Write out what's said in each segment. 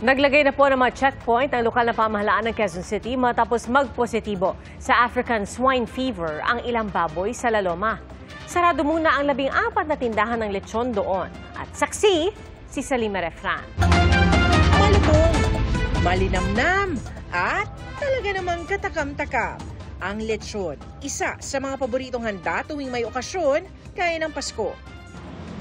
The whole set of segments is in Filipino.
Naglagay na po ng mga checkpoint ang lokal na pamahalaan ng Quezon City matapos magpositibo sa African swine fever ang ilang baboy sa La Loma. Sarado muna ang 14 na tindahan ng lechon doon. At saksi, si Salima Refran. Malutong, malinamnam, at talaga namang katakam-takam. Ang lechon, isa sa mga paboritong handa tuwing may okasyon, gaya ng Pasko.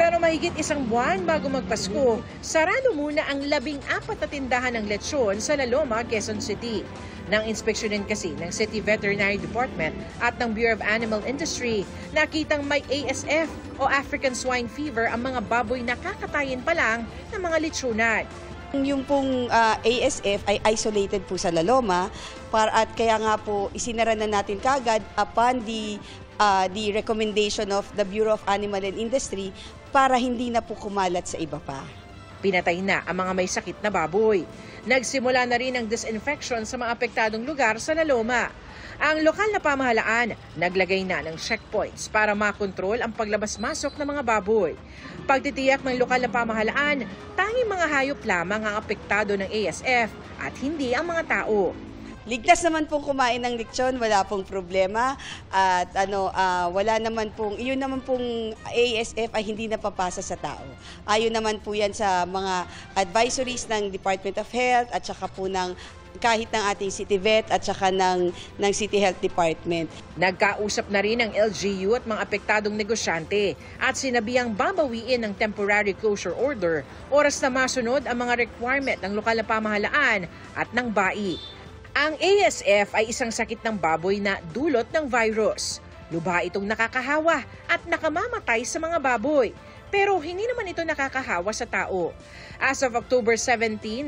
Pero mahigit isang buwan bago magpasko, sarado muna ang 14 na tindahan ng lechon sa La Loma, Quezon City. Nang inspeksyonin kasi ng City Veterinary Department at ng Bureau of Animal Industry, nakitang may ASF o African Swine Fever ang mga baboy na kakatayin pa lang ng mga lechonan. Yung pong ASF ay isolated po sa La Loma at kaya nga po isinara na natin kagad upon the recommendation of the Bureau of Animal and Industry para hindi na po kumalat sa iba pa. Pinatay na ang mga may sakit na baboy. Nagsimula na rin ang disinfection sa mga apektadong lugar sa La Loma. Ang lokal na pamahalaan naglagay na ng checkpoints para makontrol ang paglabas-masok ng mga baboy. Pagtitiyak ng lokal na pamahalaan, tanging mga hayop lamang ang apektado ng ASF at hindi ang mga tao. Ligtas naman pong kumain ng lechon, wala pong problema at wala naman pong iyon naman pong ASF ay hindi napapasa sa tao. Ayon naman po 'yan sa mga advisories ng Department of Health at saka po ng kahit ng ating City Vet at saka ng City Health Department. Nagkausap na rin ang LGU at mga apektadong negosyante at sinabihang babawiin ng temporary closure order oras na masunod ang mga requirement ng lokal na pamahalaan at ng BAI. Ang ASF ay isang sakit ng baboy na dulot ng virus. Lubha itong nakakahawa at nakamamatay sa mga baboy. Pero hindi naman ito nakakahawa sa tao. As of October 17, 25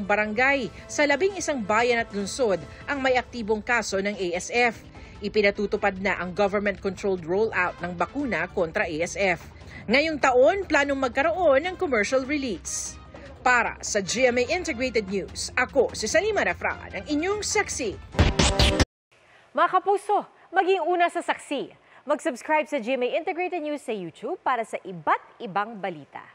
barangay sa 11 bayan at lungsod ang may aktibong kaso ng ASF. Ipinatutupad na ang government-controlled rollout ng bakuna kontra ASF. Ngayong taon, planong magkaroon ng commercial release. Para sa GMA Integrated News, ako si Salima Refran, ang inyong saksi. Mga kapuso, maging una sa saksi. Mag-subscribe sa GMA Integrated News sa YouTube para sa iba't ibang balita.